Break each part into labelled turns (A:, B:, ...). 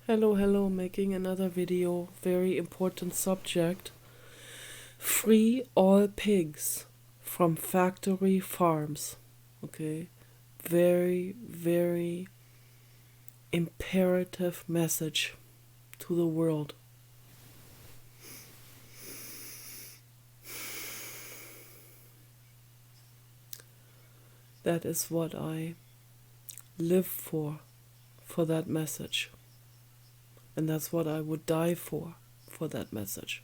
A: Hello, making another video. Very important subject. Free all pigs from factory farms. Okay? Very imperative message to the world. That is what I live for that message. And that's what I would die for that message.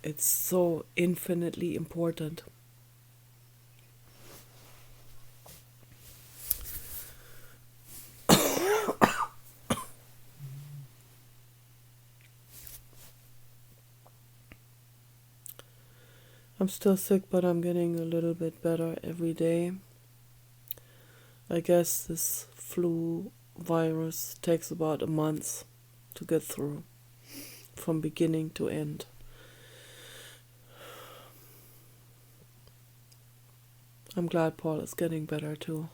A: It's so infinitely important. I'm still sick, but I'm getting a little bit better every day. I guess this flu virus takes about a month to get through, from beginning to end. I'm glad Paul is getting better too.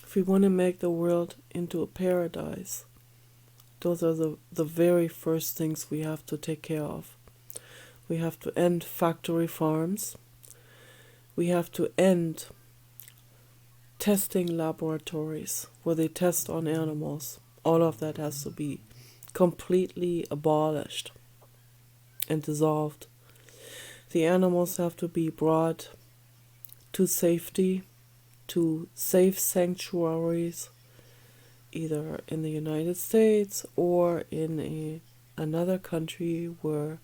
A: If we want to make the world into a paradise, those are the very first things we have to take care of. We have to end factory farms. We have to end testing laboratories where they test on animals. All of that has to be completely abolished and dissolved. The animals have to be brought to safety, to safe sanctuaries, either in the United States or in another country where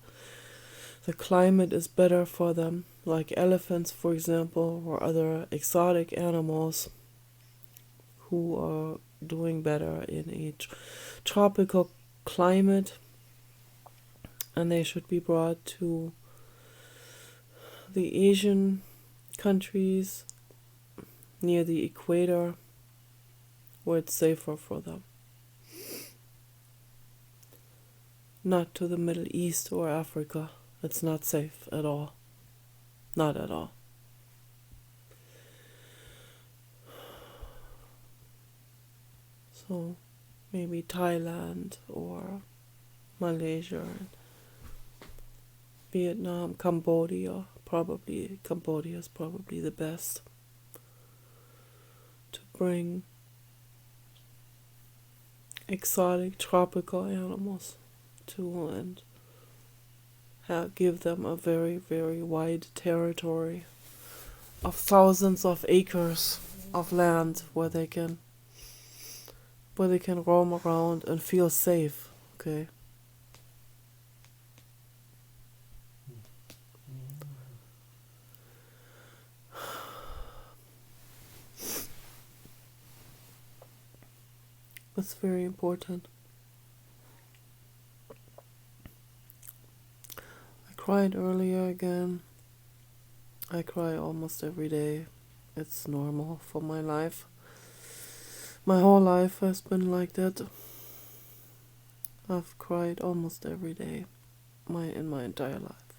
A: the climate is better for them, like elephants, for example, or other exotic animals who are doing better in a tropical climate, and they should be brought to the Asian countries near the equator where it's safer for them. Not to the Middle East or Africa. It's not safe at all. Not at all. So maybe Thailand or Malaysia, Vietnam, Cambodia. Cambodia is probably the best to bring exotic tropical animals to and give them a very wide territory of thousands of acres of land where they can roam around and feel safe. Okay. That's very important. I cried earlier again. I cry almost every day. It's normal for my life. My whole life has been like that. I've cried almost every day in my entire life.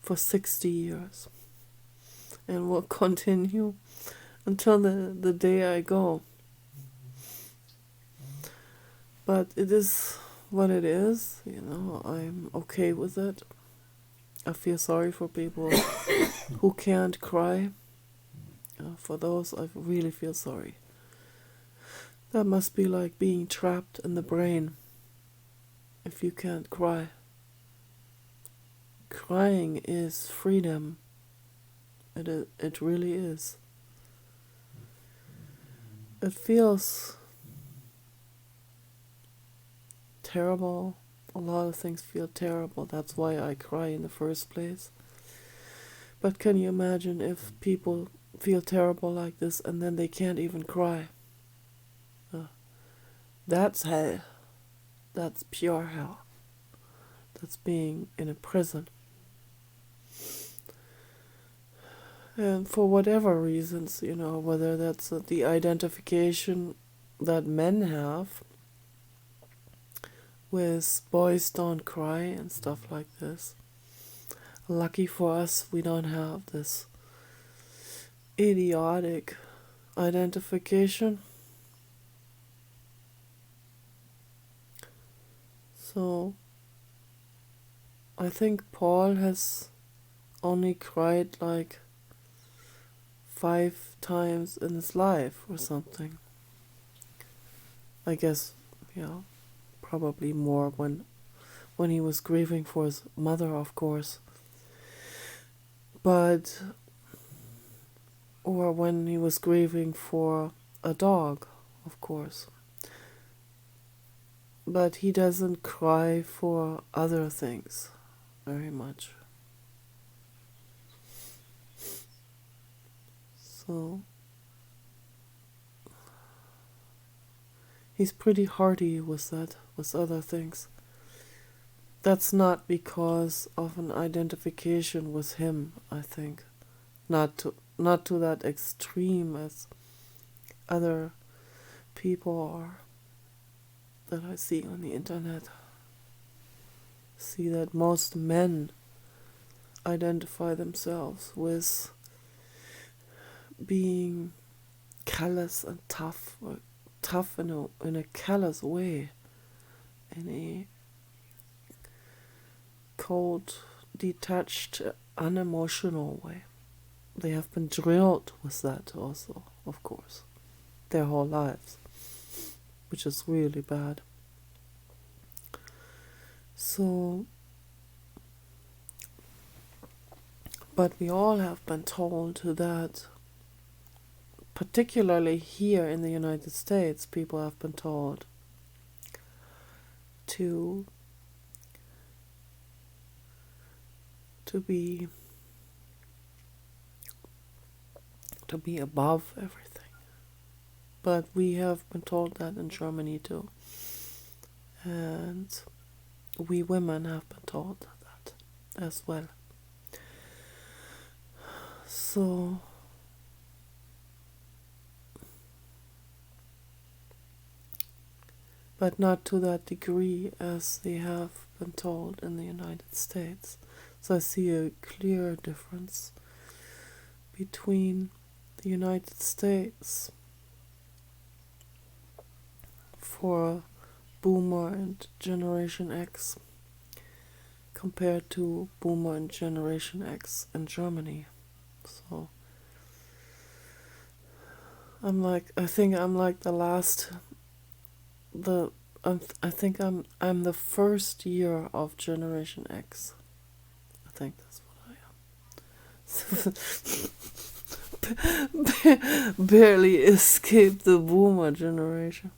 A: For 60 years. And will continue until the day I go. But it is what it is, I'm okay with it. I feel sorry for people who can't cry. For those, I really feel sorry. That must be like being trapped in the brain if you can't cry. Crying is freedom. It really is. It feels terrible. A lot of things feel terrible. That's why I cry in the first place. But can you imagine if people feel terrible like this and then they can't even cry? That's hell. That's pure hell. That's being in a prison. And for whatever reasons, whether that's the identification that men have with boys don't cry and stuff like this. lucky for us, we don't have this idiotic identification. So I think Paul has only cried like 5 times in his life or something. I guess, yeah, probably more when he was grieving for his mother, of course. But, or when he was grieving for a dog, of course. But he doesn't cry for other things very much. So he's pretty hardy with other things. That's not because of an identification with him, I think. Not to that extreme as other people are that I see on the internet. See that most men identify themselves with being callous and tough, or tough in a callous way, in a cold, detached, unemotional way. They have been drilled with that also, of course, their whole lives, which is really bad. So, but we all have been told that, particularly here in the United States, people have been told to be above everything. But we have been told that in Germany too. And we women have been told that as well. So but not to that degree as they have been told in the United States. So I see a clear difference between the United States for Boomer and Generation X compared to Boomer and Generation X in Germany. So I think I'm the first year of Generation X. I think that's what I am. Barely escaped the Boomer generation.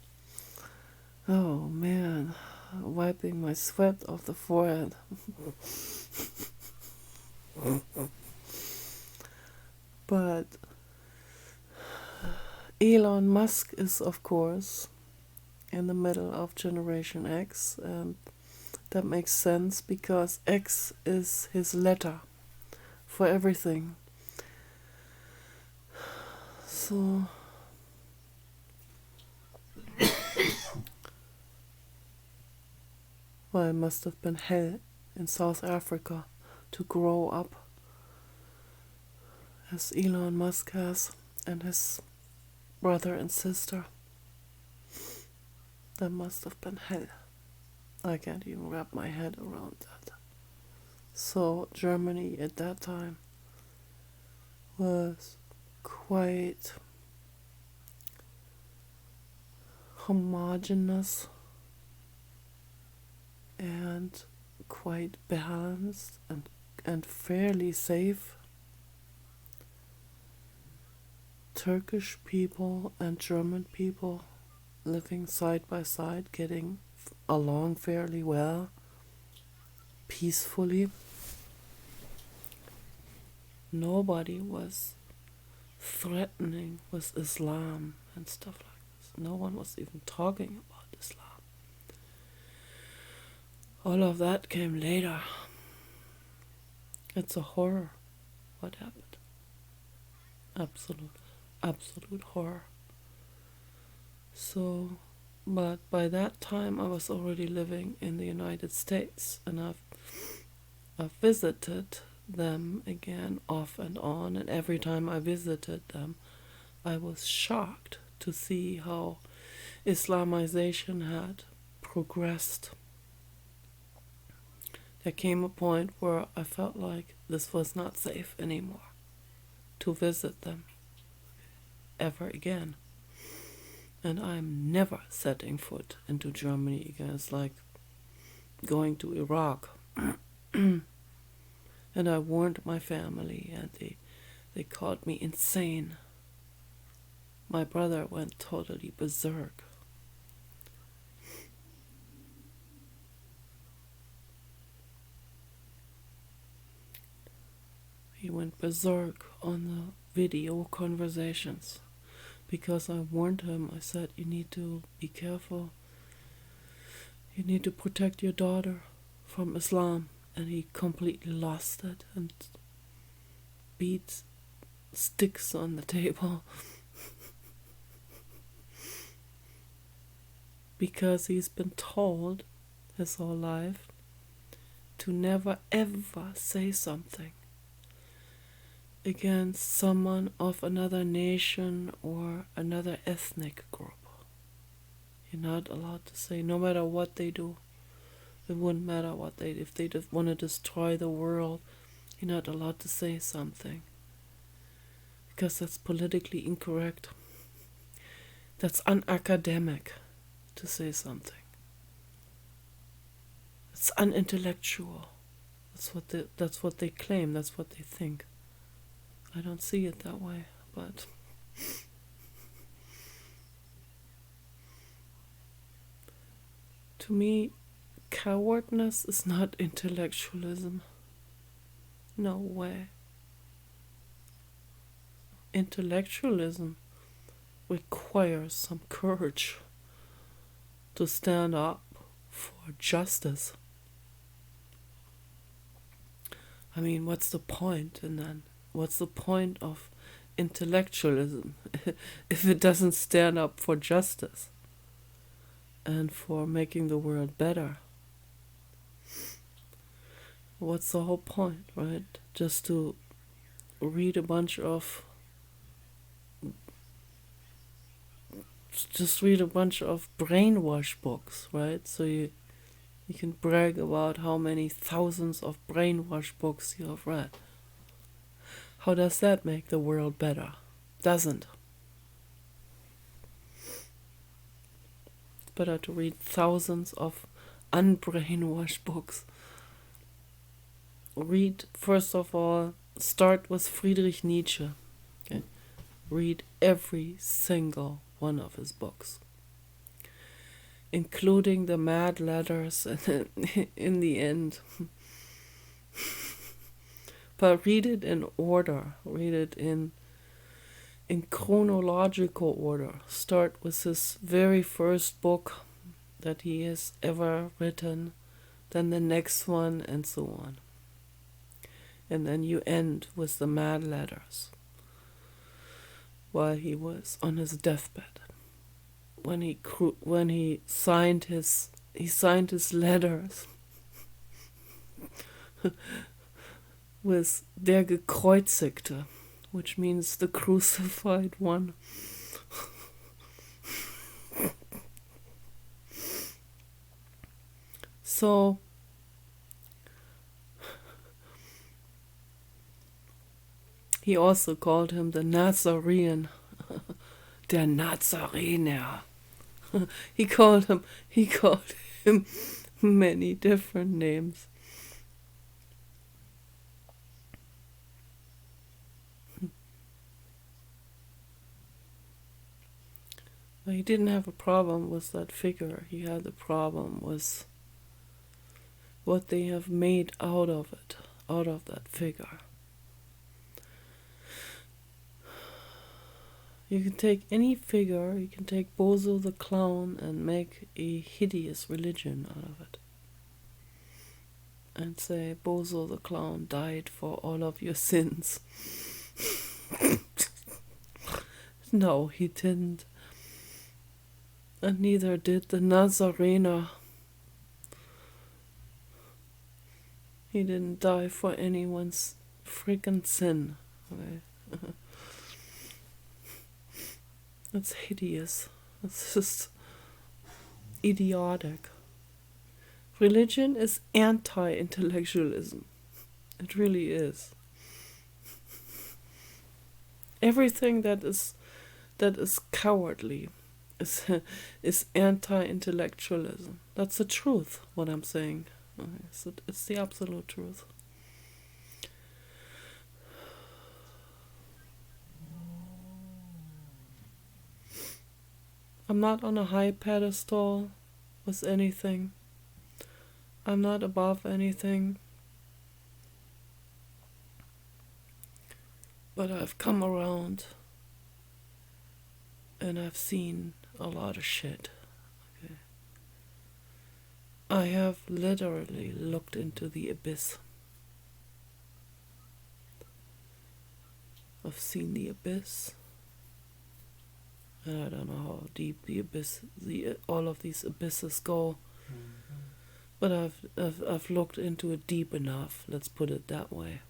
A: Oh man, wiping my sweat off the forehead. But Elon Musk is, of course, in the middle of Generation X, and that makes sense because X is his letter for everything. So well, it must have been hell in South Africa to grow up as Elon Musk has, and his brother and sister. That must have been hell. I can't even wrap my head around that. So Germany at that time was quite homogeneous and quite balanced and fairly safe. Turkish people and German people living side by side, getting along fairly well, peacefully. Nobody was threatening with Islam and stuff like this. No one was even talking about Islam. All of that came later. It's a horror what happened. Absolute horror. So, but by that time I was already living in the United States, and I've visited them again off and on, and every time I visited them, I was shocked to see how Islamization had progressed. There came a point where I felt like this was not safe anymore to visit them ever again. And I'm never setting foot into Germany again. It's like going to Iraq. And I warned my family, and they called me insane. My brother went totally berserk. He went berserk on the video conversations because I warned him. I said, you need to be careful. You need to protect your daughter from Islam. And he completely lost it and beat sticks on the table because he's been told his whole life to never ever say something against someone of another nation or another ethnic group. You're not allowed to say, no matter what they do. It wouldn't matter what if they just want to destroy the world, you're not allowed to say something. Because that's politically incorrect. That's unacademic to say something. It's unintellectual. That's what they claim, that's what they think. I don't see it that way, but to me, cowardness is not intellectualism. No way. Intellectualism requires some courage to stand up for justice. I mean, what's the point? And then, what's the point of intellectualism if it doesn't stand up for justice and for making the world better? What's the whole point, right? Just to read a bunch of brainwash books, right? So you can brag about how many thousands of brainwash books you have read. How does that make the world better? Doesn't. It's better to read thousands of unbrainwashed books. Read, first of all, start with Friedrich Nietzsche. Okay? Read every single one of his books, including the mad letters in the end. But read it in order. Read it in chronological order. Start with his very first book that he has ever written, then the next one, and so on. And then you end with the mad letters while he was on his deathbed. When he signed his letters with der Gekreuzigte, which means the crucified one. So he also called him the Nazarene, der Nazarener. He called him many different names. But he didn't have a problem with that figure. He had a problem with what they have made out of it, out of that figure. You can take any figure, you can take Bozo the clown and make a hideous religion out of it. And say, Bozo the clown died for all of your sins. No, he didn't. And neither did the Nazarener. He didn't die for anyone's freaking sin. Okay? That's hideous. It's just idiotic. Religion is anti-intellectualism. It really is. Everything that is cowardly is anti-intellectualism. That's the truth, what I'm saying. Okay, it's the absolute truth. I'm not on a high pedestal with anything. I'm not above anything. But I've come around and I've seen a lot of shit. Okay. I have literally looked into the abyss. I've seen the abyss. And I don't know how deep the abyss, all of these abysses go. But I've looked into it deep enough, let's put it that way.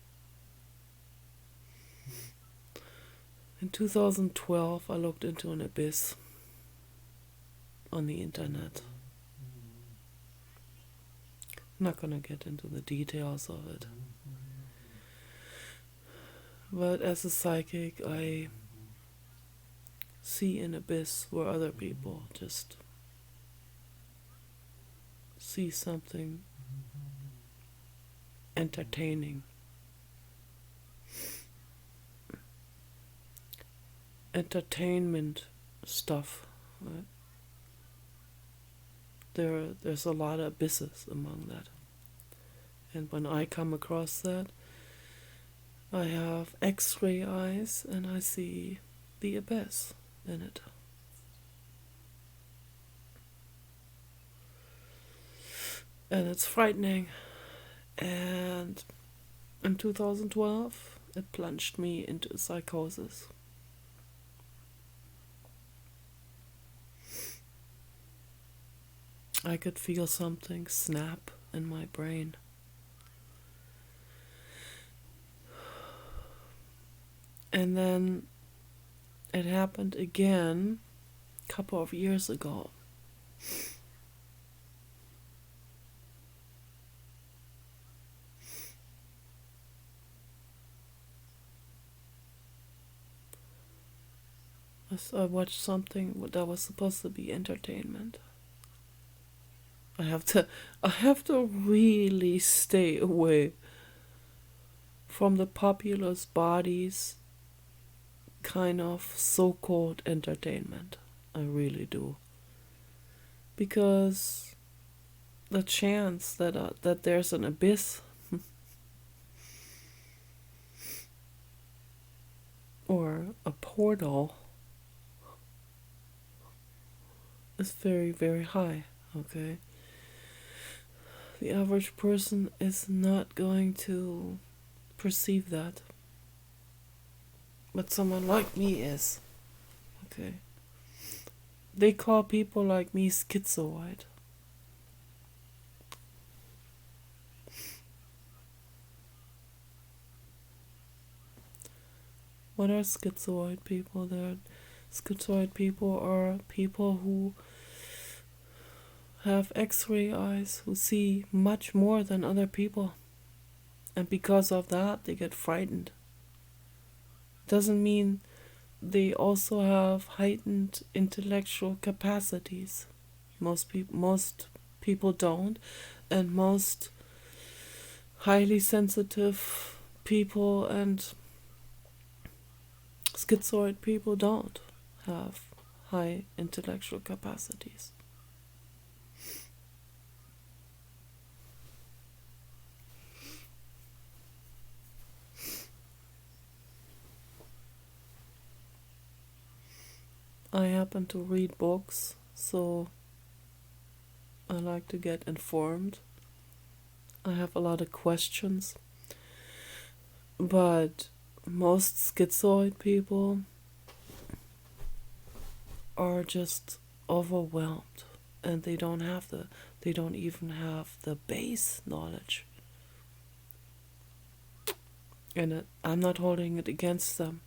A: In 2012, I looked into an abyss on the internet. I'm not gonna get into the details of it. But as a psychic, I see an abyss where other people just see something entertaining. Entertainment stuff, right? There's a lot of abysses among that. And when I come across that, I have X-ray eyes and I see the abyss in it. And it's frightening. And in 2012, it plunged me into psychosis. I could feel something snap in my brain. And then it happened again a couple of years ago. I watched something that was supposed to be entertainment. I have to really stay away from the populace body's kind of so-called entertainment. I really do. Because the chance that there's an abyss or a portal is very, very high, okay? The average person is not going to perceive that. But someone like me is, okay? They call people like me schizoid. What are schizoid people? Schizoid people are people who have X-ray eyes, who see much more than other people. And because of that, they get frightened. Doesn't mean they also have heightened intellectual capacities. Most people don't, and most highly sensitive people and schizoid people don't have high intellectual capacities. I happen to read books, so I like to get informed. I have a lot of questions, but most schizoid people are just overwhelmed, and they don't even have the base knowledge. And I'm not holding it against them.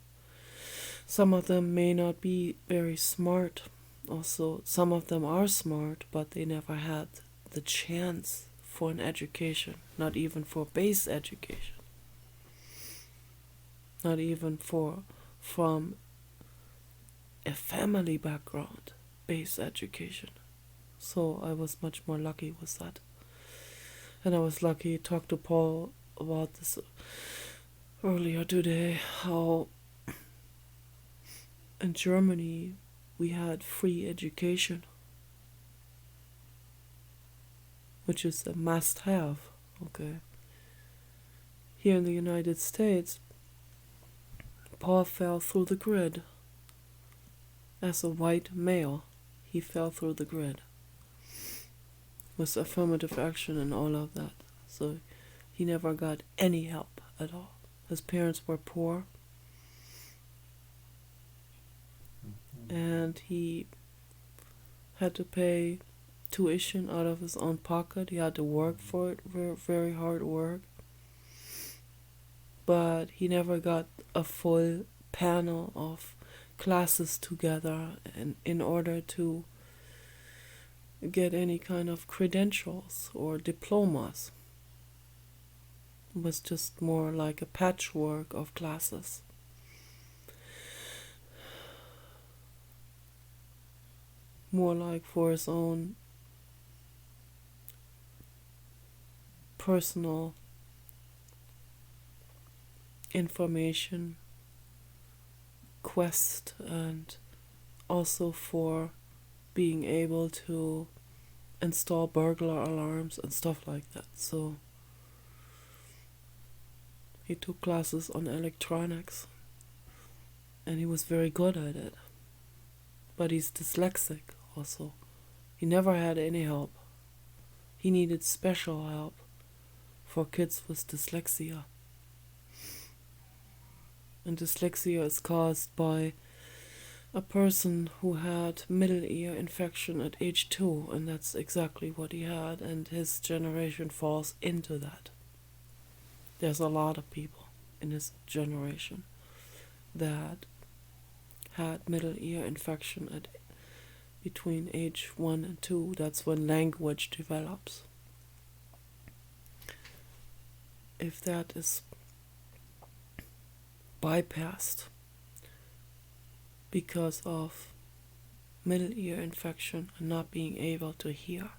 A: Some of them may not be very smart. Also, some of them are smart, but they never had the chance for an education, not even for base education, not even from a family background, base education. So I was much more lucky with that. And I was lucky to talk to Paul about this earlier today, how in Germany we had free education, which is a must-have, okay? Here in the United States, Paul fell through the grid. As a white male, he fell through the grid with affirmative action and all of that. So he never got any help at all. His parents were poor, and he had to pay tuition out of his own pocket. He had to work for it, very, very hard work. But he never got a full panel of classes together in order to get any kind of credentials or diplomas. It was just more like a patchwork of classes. More like for his own personal information quest, and also for being able to install burglar alarms and stuff like that. So he took classes on electronics and he was very good at it. But he's dyslexic also. He never had any help. He needed special help for kids with dyslexia. And dyslexia is caused by a person who had middle ear infection at age 2, and that's exactly what he had, and his generation falls into that. There's a lot of people in his generation that had middle ear infection at between age 1 and 2. That's when language develops. If that is bypassed because of middle ear infection and not being able to hear,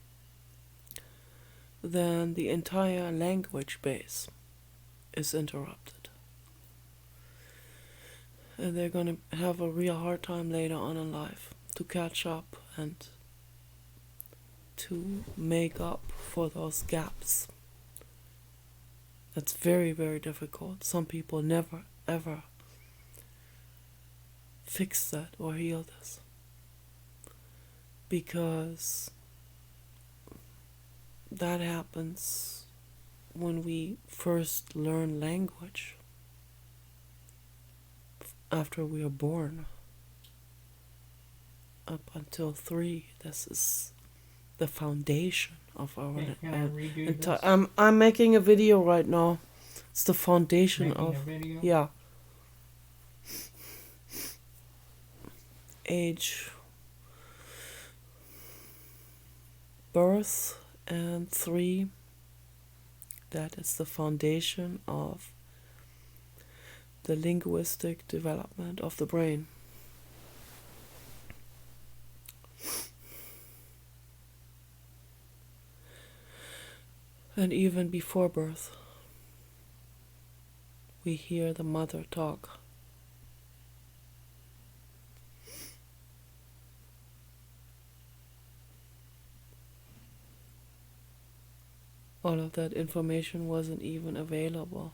A: then the entire language base is interrupted. And they're going to have a real hard time later on in life to catch up and to make up for those gaps. That's very, very difficult. Some people never, ever fix that or heal this, because that happens when we first learn language after we are born. Up until 3, this is the foundation of our I'm making a video right now. It's the foundation of yeah. Age, birth, and 3. That is the foundation of the linguistic development of the brain. And even before birth, we hear the mother talk. All of that information wasn't even available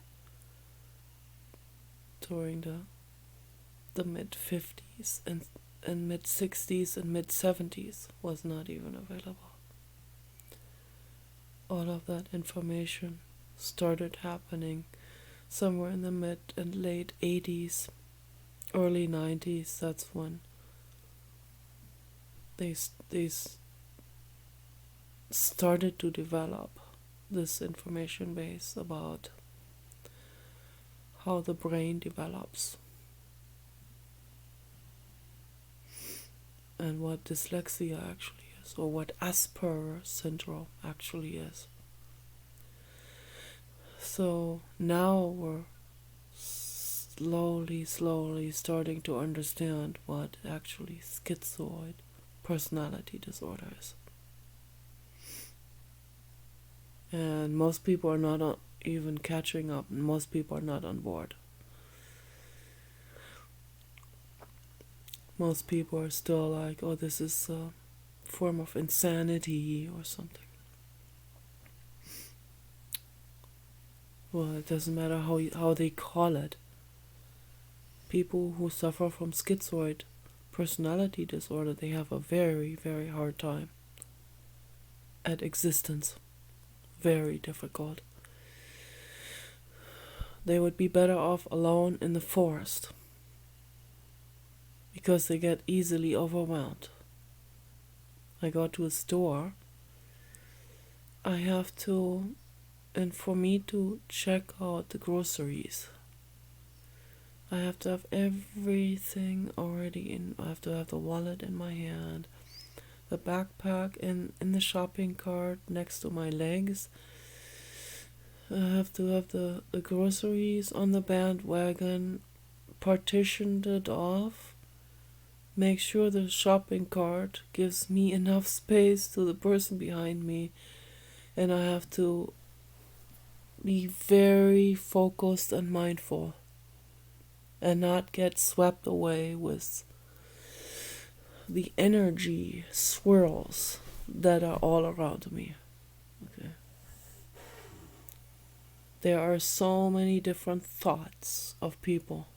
A: during the mid-50s and mid-60s and mid-70s, was not even available. All of that information started happening somewhere in the mid and late 80s, early 90s. That's when they started to develop this information base about how the brain develops and what dyslexia actually is, or what Asperger syndrome actually is. So now we're slowly starting to understand what actually schizoid personality disorder is. And most people are not even catching up, and most people are not on board. Most people are still like, oh, this is a form of insanity or something. Well, it doesn't matter how they call it. People who suffer from schizoid personality disorder, they have a very, very hard time at existence. Very difficult. They would be better off alone in the forest because they get easily overwhelmed. I go to a store, I have to, and for me to check out the groceries, I have to have everything already in. I have to have the wallet in my hand, the backpack in the shopping cart next to my legs. I have to have the groceries on the bandwagon, partitioned it off, make sure the shopping cart gives me enough space to the person behind me, and I have to be very focused and mindful and not get swept away with the energy swirls that are all around me. Okay. There are so many different thoughts of people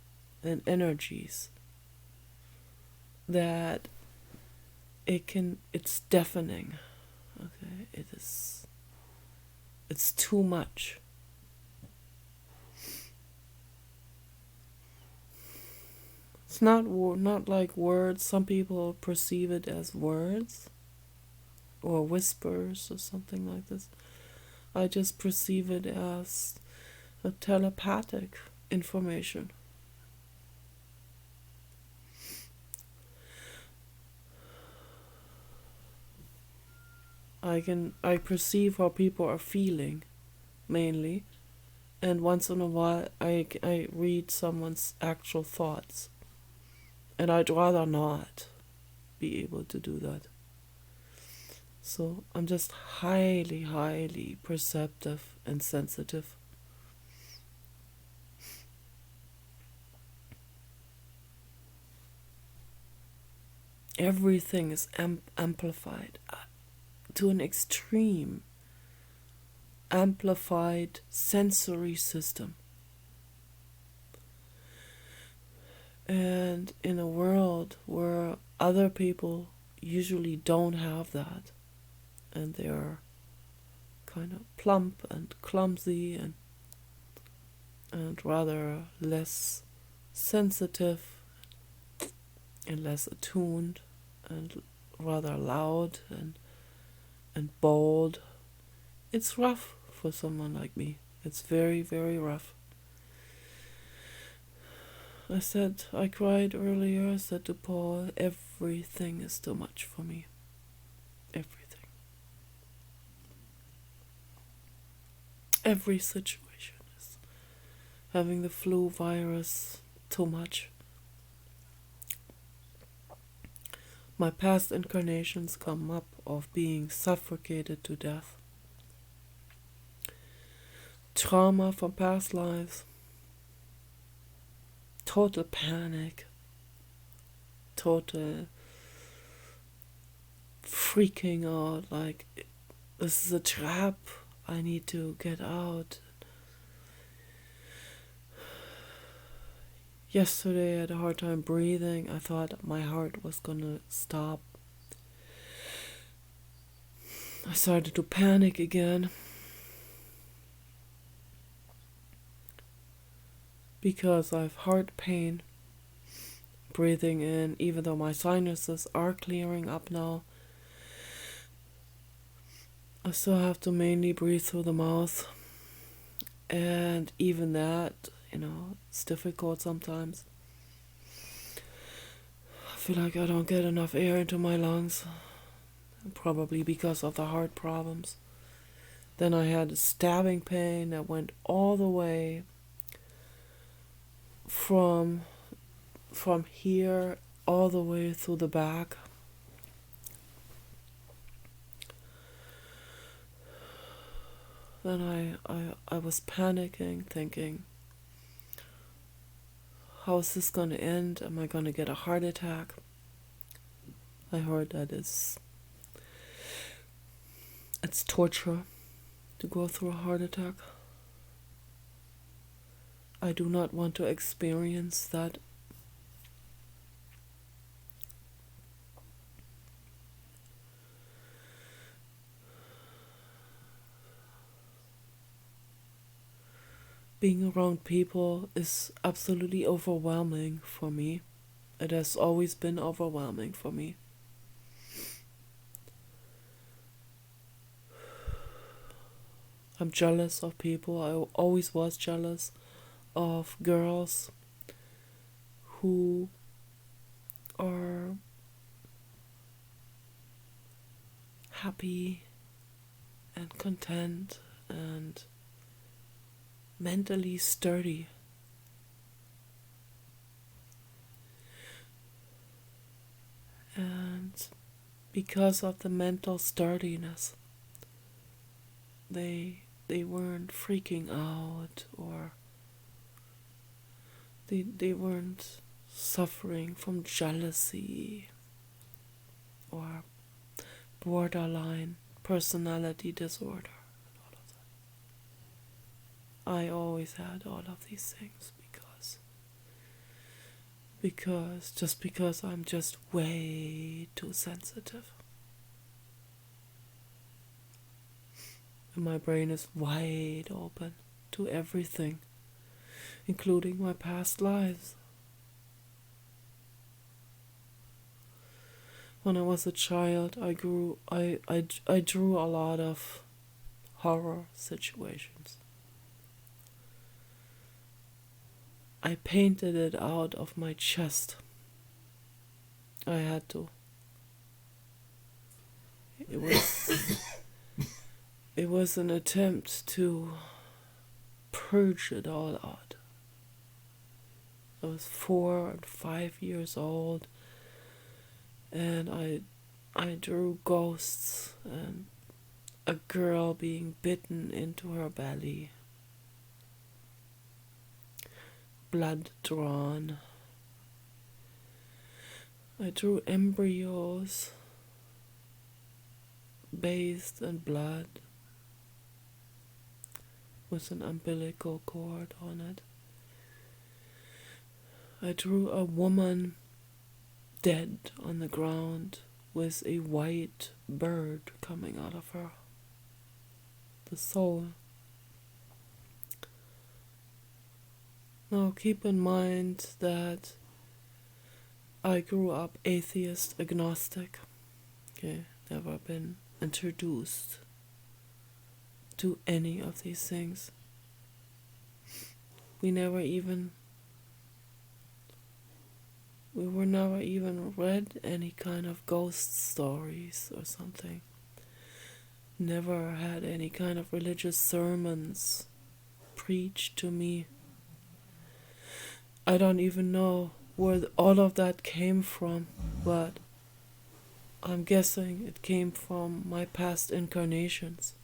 A: and energies that it's deafening. Okay, it's too much. It's not like words. Some people perceive it as words or whispers or something like this. I just perceive it as a telepathic information. I perceive how people are feeling, mainly, and once in a while I read someone's actual thoughts, and I'd rather not be able to do that. So I'm just highly perceptive and sensitive. Everything is amplified to an extreme, amplified sensory system. And in a world where other people usually don't have that, and they're kind of plump and clumsy and rather less sensitive and less attuned and rather loud and bold, it's rough for someone like me. It's very, very rough. I cried earlier, I said to Paul, everything is too much for me. Everything. Every situation is having the flu virus too much. My past incarnations come up of being suffocated to death. Trauma from past lives. Total panic. Total freaking out, like, this is a trap, I need to get out. Yesterday I had a hard time breathing. I thought my heart was gonna stop. I started to panic again because I have heart pain breathing in, even though my sinuses are clearing up now. I still have to mainly breathe through the mouth, and even that, It's difficult sometimes. I feel like I don't get enough air into my lungs, probably because of the heart problems. Then I had a stabbing pain that went all the way from here all the way through the back. Then I was panicking, thinking, how is this going to end? Am I going to get a heart attack? I heard that it's torture to go through a heart attack. I do not want to experience that. Being around people is absolutely overwhelming for me. It has always been overwhelming for me. I'm jealous of people. I always was jealous of girls who are happy and content and mentally sturdy. And because of the mental sturdiness, they weren't freaking out, or they weren't suffering from jealousy or borderline personality disorder. I always had all of these things because I'm just way too sensitive. And my brain is wide open to everything, including my past lives. When I was a child, I drew a lot of horror situations. I painted it out of my chest. I had to. It was an attempt to purge it all out. I was 4 and 5 years old, and I drew ghosts and a girl being bitten into her belly, blood drawn. I drew embryos bathed in blood with an umbilical cord on it. I drew a woman dead on the ground with a white bird coming out of her, the soul. Now keep in mind that I grew up atheist, agnostic. Okay, never been introduced to any of these things. We were never even read any kind of ghost stories or something. Never had any kind of religious sermons preached to me. I don't even know where all of that came from, but I'm guessing it came from my past incarnations.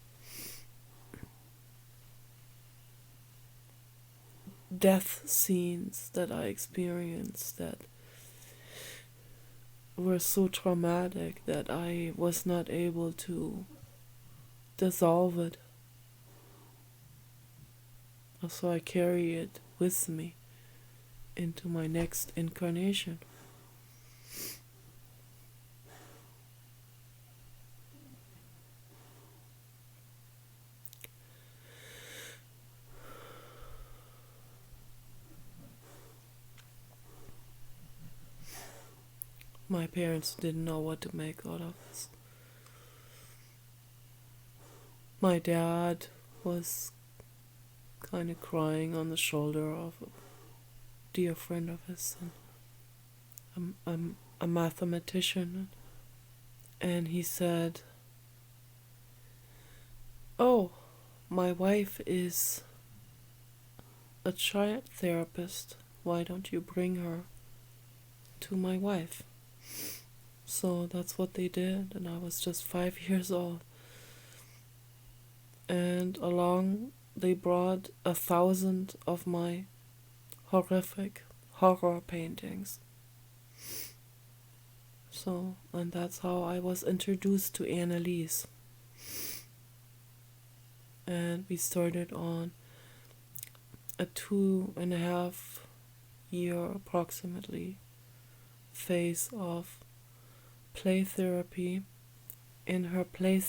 A: Death scenes that I experienced that were so traumatic that I was not able to dissolve it. So I carry it with me into my next incarnation. My parents didn't know what to make out of this. My dad was kind of crying on the shoulder of a dear friend of his. And I'm a mathematician, and he said, "Oh, my wife is a child therapist. Why don't you bring her to my wife?" So that's what they did, and I was just 5 years old. And along they brought 1,000 of my horrific horror paintings. So, and that's how I was introduced to Anneliese. And we started on a 2.5 year approximately phase of play therapy in her play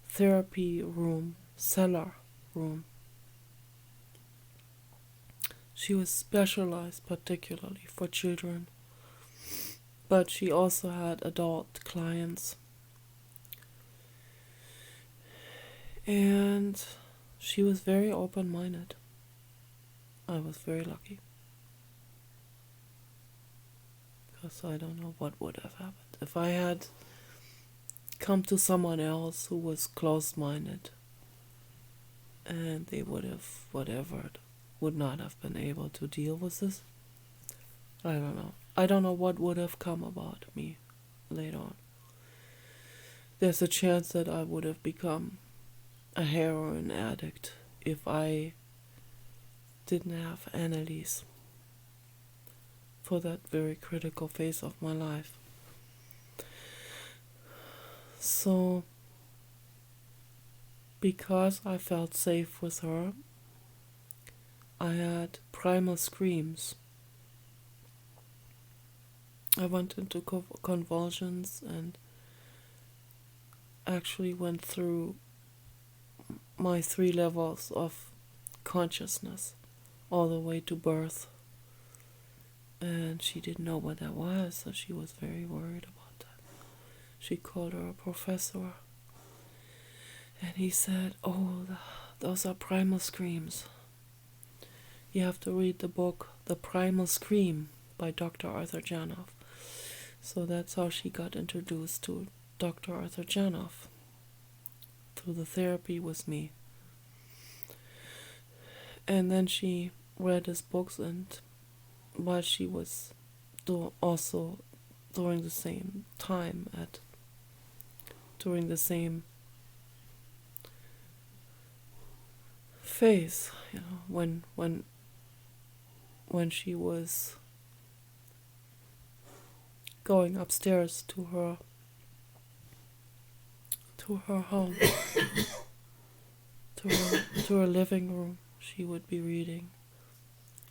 A: therapy room, cellar room. She was specialized particularly for children, but she also had adult clients. And she was very open-minded. I was very lucky. Because I don't know what would have happened. If I had come to someone else who was closed-minded, and they would have, would not have been able to deal with this. I don't know. I don't know what would have come about me later on. There's a chance that I would have become a heroin addict if I didn't have Anneliese for that very critical phase of my life. So, because I felt safe with her, I had primal screams. I went into convulsions and actually went through my 3 levels of consciousness all the way to birth. And she didn't know what that was, so she was very worried about that. She called her a professor. And he said, "Oh, those are primal screams. You have to read the book, The Primal Scream by Dr. Arthur Janov." So that's how she got introduced to Dr. Arthur Janov, through the therapy with me. And then she read his books, and while she was also during the same time during the same phase, when she was going upstairs to her home, to her living room, she would be reading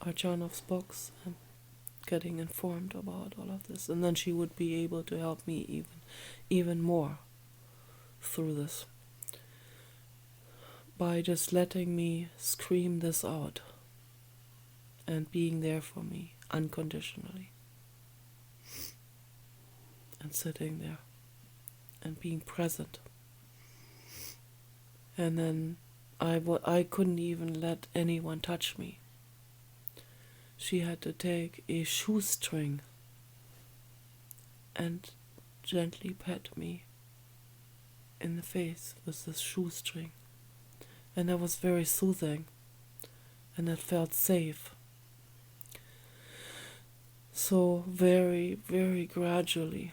A: Arjanov's books and getting informed about all of this, and then she would be able to help me even more through this by just letting me scream this out and being there for me unconditionally and sitting there and being present. And then I couldn't even let anyone touch me. She had to take a shoestring and gently pat me in the face with this shoestring. And that was very soothing, and it felt safe. So very, very gradually,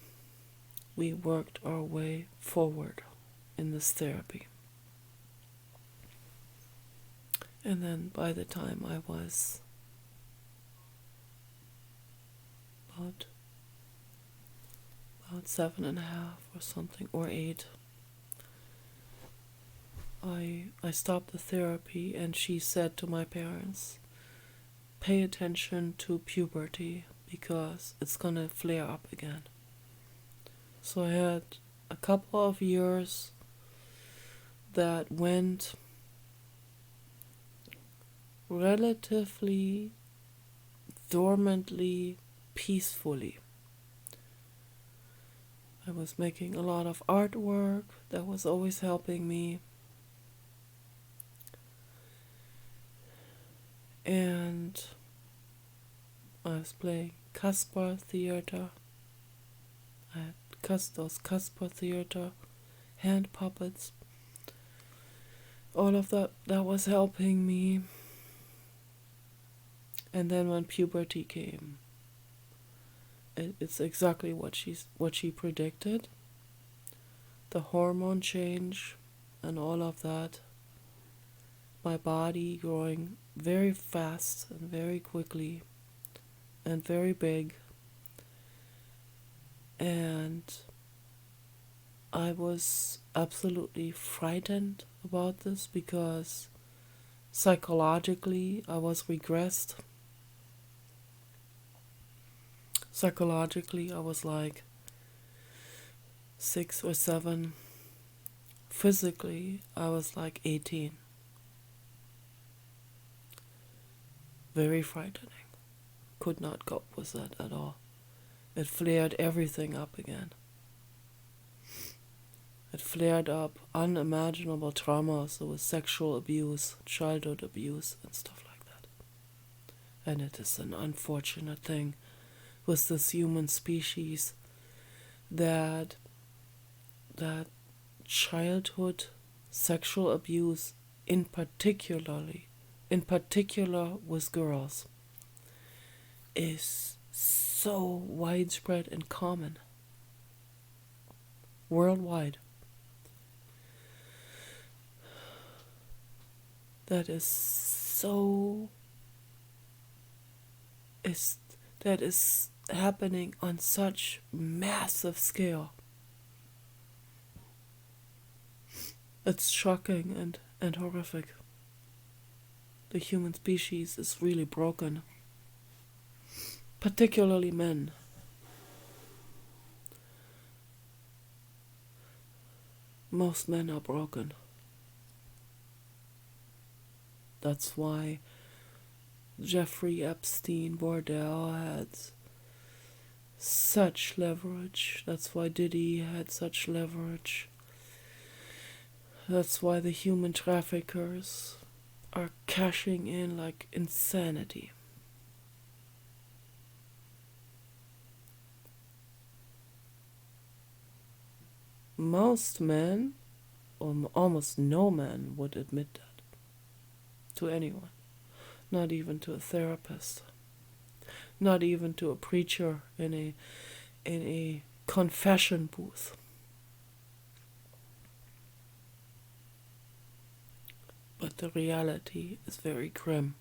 A: we worked our way forward in this therapy. And then by the time I was about 7.5 or something, or 8, I stopped the therapy, and she said to my parents, "Pay attention to puberty because it's gonna flare up again." So I had a couple of years that went relatively dormantly peacefully. I was making a lot of artwork that was always helping me. And I was playing Caspar Theater. I had those Caspar Theater hand puppets. All of that was helping me. And then when puberty came, it's exactly what she predicted. The hormone change and all of that. My body growing very fast and very quickly and very big. And I was absolutely frightened about this because psychologically I was regressed. Psychologically I was like 6 or 7. Physically I was like 18. Very frightening. Could not cope with that at all. It flared everything up again. It flared up unimaginable traumas. There was sexual abuse, childhood abuse, and stuff like that. And it is an unfortunate thing with this human species that childhood sexual abuse, in particular with girls, is so widespread and common worldwide. That is happening on such massive scale. It's shocking and horrific. The human species is really broken. Particularly men. Most men are broken. That's why Jeffrey Epstein Bordell had such leverage. That's why Diddy had such leverage. That's why the human traffickers are cashing in like insanity. Most men, or almost no man, would admit that to anyone. Not even to a therapist. Not even to a preacher in a confession booth. But the reality is very grim.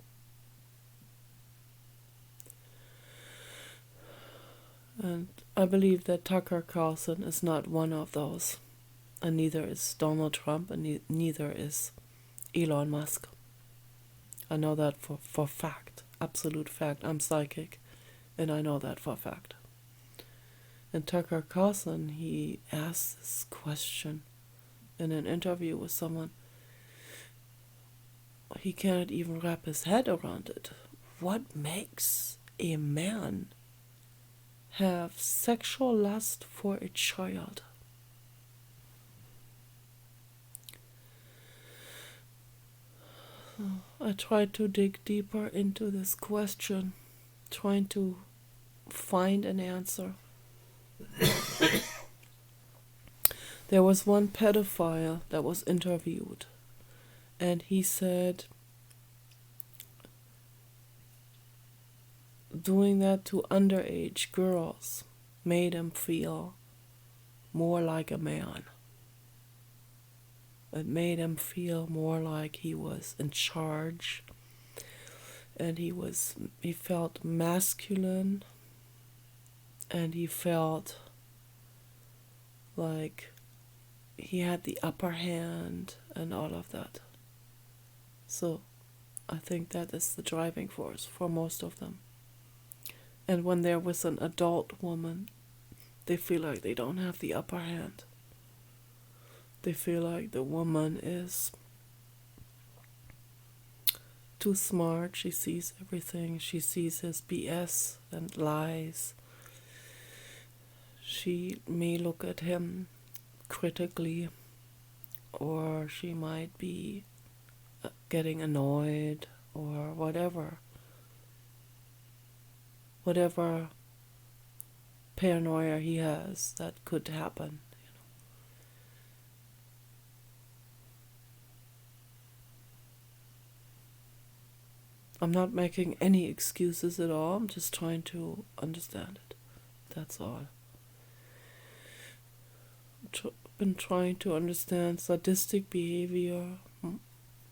A: And I believe that Tucker Carlson is not one of those. And neither is Donald Trump, and neither is Elon Musk. I know that for fact. Absolute fact. I'm psychic. And I know that for fact. And Tucker Carlson, he asked this question in an interview with someone. He cannot even wrap his head around it. What makes a man have sexual lust for a child? I tried to dig deeper into this question, trying to find an answer. There was one pedophile that was interviewed, and he said doing that to underage girls made him feel more like a man. It made him feel more like he was in charge, and he felt masculine, and he felt like he had the upper hand and all of that. So I think that is the driving force for most of them. And when they're with an adult woman, they feel like they don't have the upper hand. They feel like the woman is too smart. She sees everything. She sees his BS and lies. She may look at him critically, or she might be getting annoyed or whatever paranoia he has that could happen. I'm not making any excuses at all. I'm just trying to understand it. That's all. I've been trying to understand sadistic behavior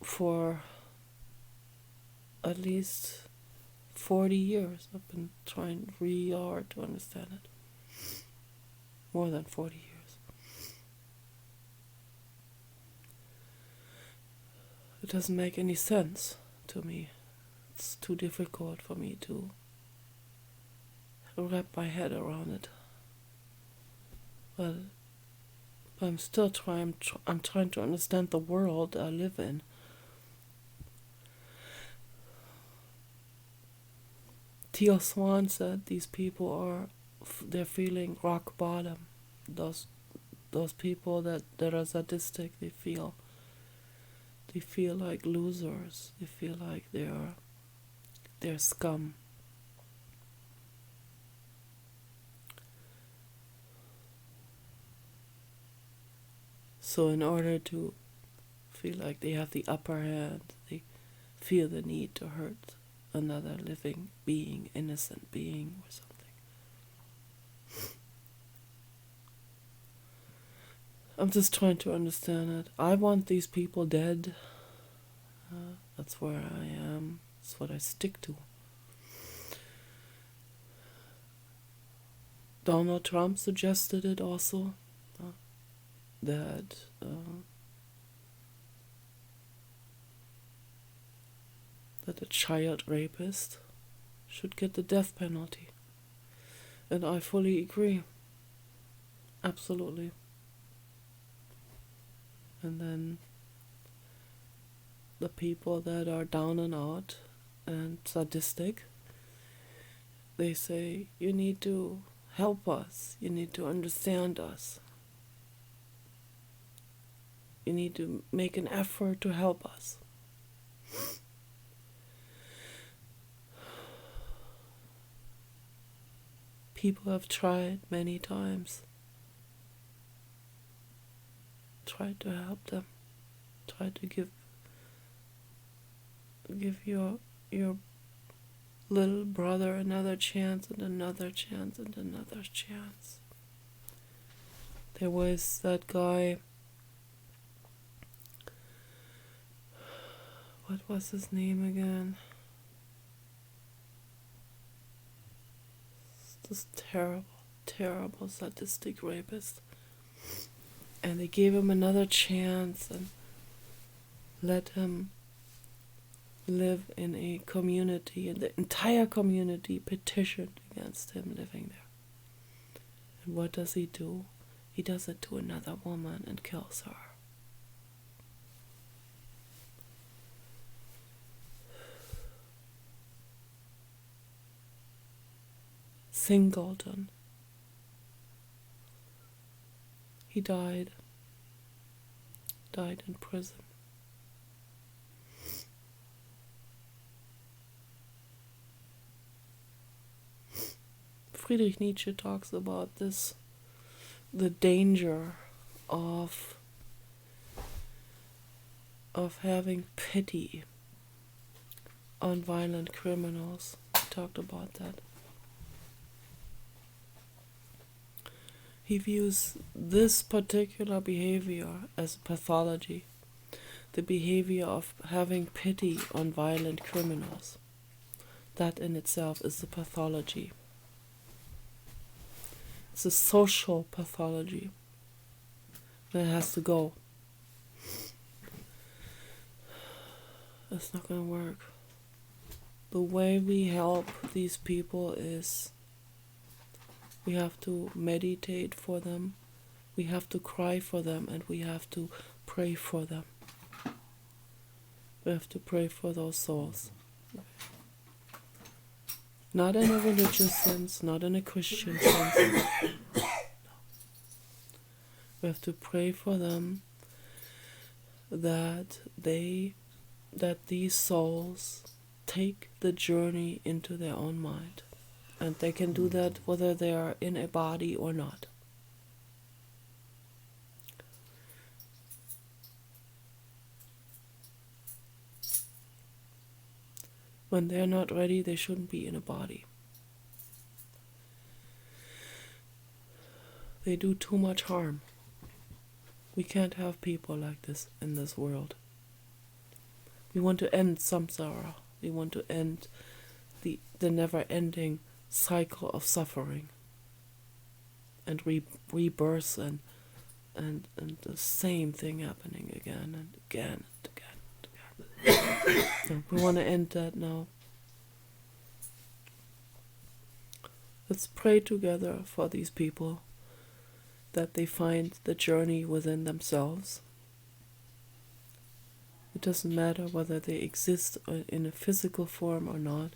A: for at least 40 years. I've been trying really hard to understand it. More than 40 years. It doesn't make any sense to me. It's too difficult for me to wrap my head around it. But I'm still trying. I'm trying to understand the world I live in. Teal Swan said these people they're feeling rock bottom. Those people that are sadistic, they feel like losers. They feel like they're scum. So in order to feel like they have the upper hand, they feel the need to hurt another living being, innocent being or something. I'm just trying to understand it. I want these people dead. That's where I am. That's what I stick to. Donald Trump suggested it also, that a child rapist should get the death penalty. And I fully agree. Absolutely. And then the people that are down and out and sadistic, they say, you need to help us. You need to understand us. You need to make an effort to help us. People have tried many times. Tried to help them. Tried to give your little brother another chance and another chance and another chance. There was that guy, what was his name again? This terrible sadistic rapist. And they gave him another chance and let him live in a community, and the entire community petitioned against him living there. And what does he do? He does it to another woman and kills her. Singleton. He died in prison. Friedrich Nietzsche talks about this, the danger of having pity on violent criminals. He talked about that. He views this particular behavior as pathology, the behavior of having pity on violent criminals. That in itself is a pathology. It's a social pathology that has to go. It's not going to work. The way we help these people is we have to meditate for them, we have to cry for them, and we have to pray for them. We have to pray for those souls. Not in a religious sense, not in a Christian sense. No. We have to pray for them that these souls take the journey into their own mind. And they can do that whether they are in a body or not. When they're not ready, they shouldn't be in a body. They do too much harm. We can't have people like this in this world. We want to end samsara. We want to end the never-ending cycle of suffering and rebirth and the same thing happening again and again and again and again. So we want to end that now. Let's pray together for these people, that they find the journey within themselves. It doesn't matter whether they exist in a physical form or not.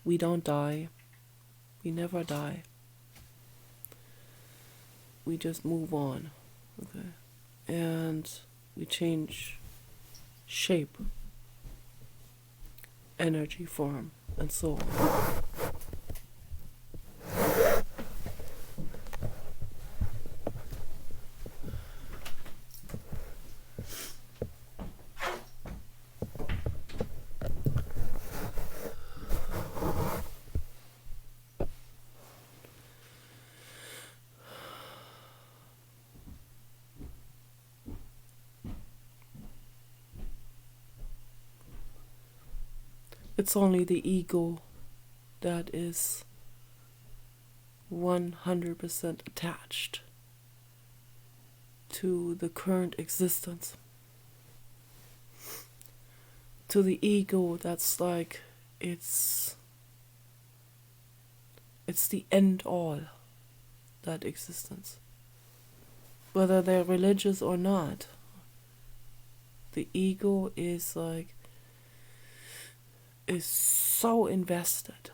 A: We don't die. We never die. We just move on. Okay? And we change shape, energy, form, and so on. It's only the ego that is 100% attached to the current existence. To the ego that's like, it's the end all, that existence. Whether they're religious or not, the ego is so invested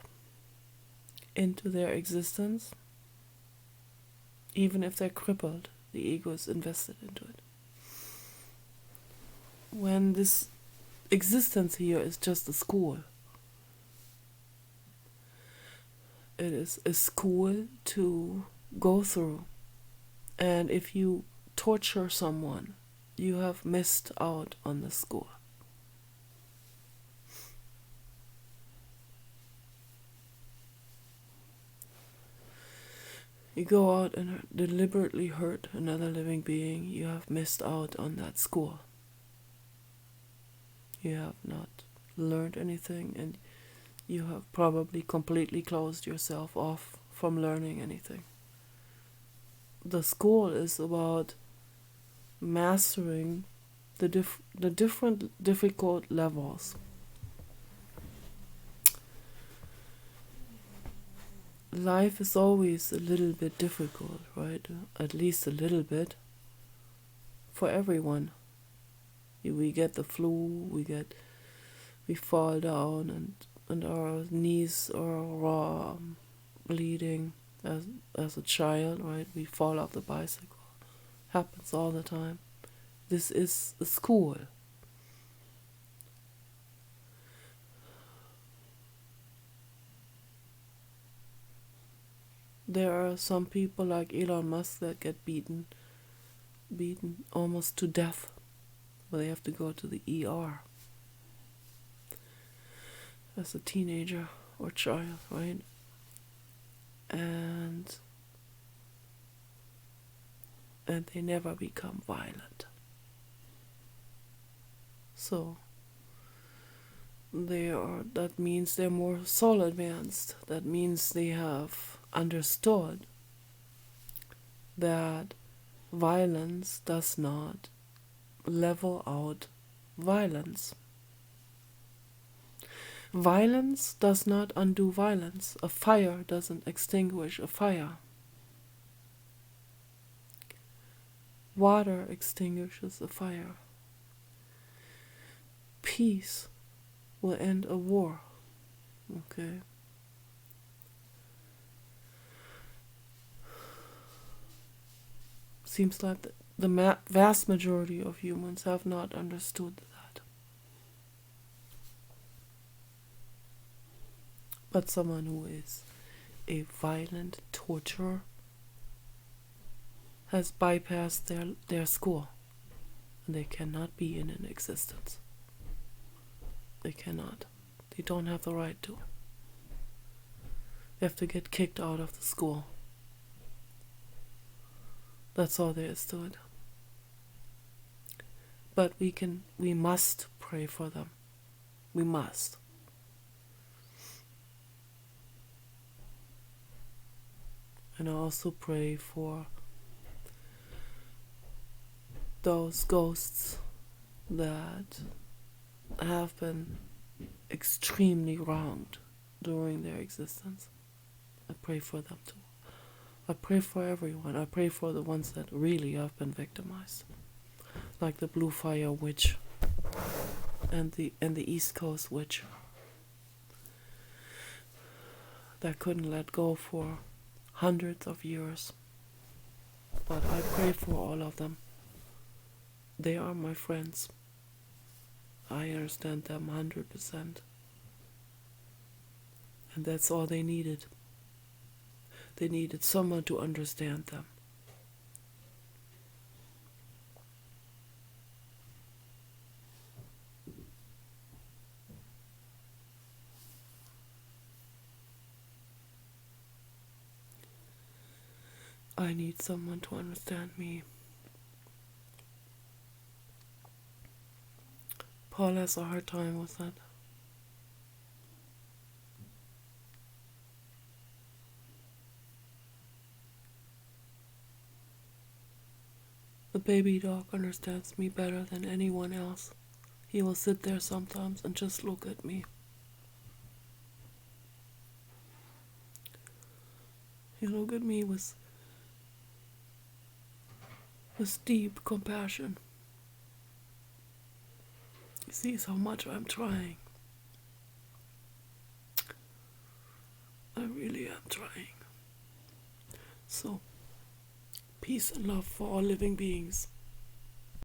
A: into their existence. Even if they're crippled, the ego is invested into it. When this existence here is just a school, it is a school to go through. And if you torture someone, you have missed out on the school. You go out and deliberately hurt another living being, you have missed out on that school. You have not learned anything, and you have probably completely closed yourself off from learning anything. The school is about mastering the different difficult levels. Life is always a little bit difficult, right? At least a little bit. For everyone. We get the flu, we fall down and our knees are raw, bleeding as a child, right? We fall off the bicycle. Happens all the time. This is a school. There are some people like Elon Musk that get beaten almost to death, where they have to go to the ER as a teenager or child, right? And they never become violent. So that means they're more soul advanced. That means they have understood that violence does not level out violence. Violence does not undo violence. A fire doesn't extinguish a fire. Water extinguishes a fire. Peace will end a war. Okay? Seems like the vast majority of humans have not understood that. But someone who is a violent torturer has bypassed their school, and they cannot be in an existence. They cannot. They don't have the right to. They have to get kicked out of the school. That's all there is to it. But we must pray for them. We must. And I also pray for those ghosts that have been extremely wronged during their existence. I pray for them too. I pray for everyone. I pray for the ones that really have been victimized, like the Blue Fire Witch and the East Coast Witch that couldn't let go for hundreds of years. But I pray for all of them. They are my friends. I understand them 100%. And that's all they needed. They needed someone to understand them. I need someone to understand me. Paul has a hard time with that. The baby dog understands me better than anyone else. He will sit there sometimes and just look at me. He'll look at me with deep compassion. He sees how much I'm trying. I really am trying. So, peace and love for all living beings.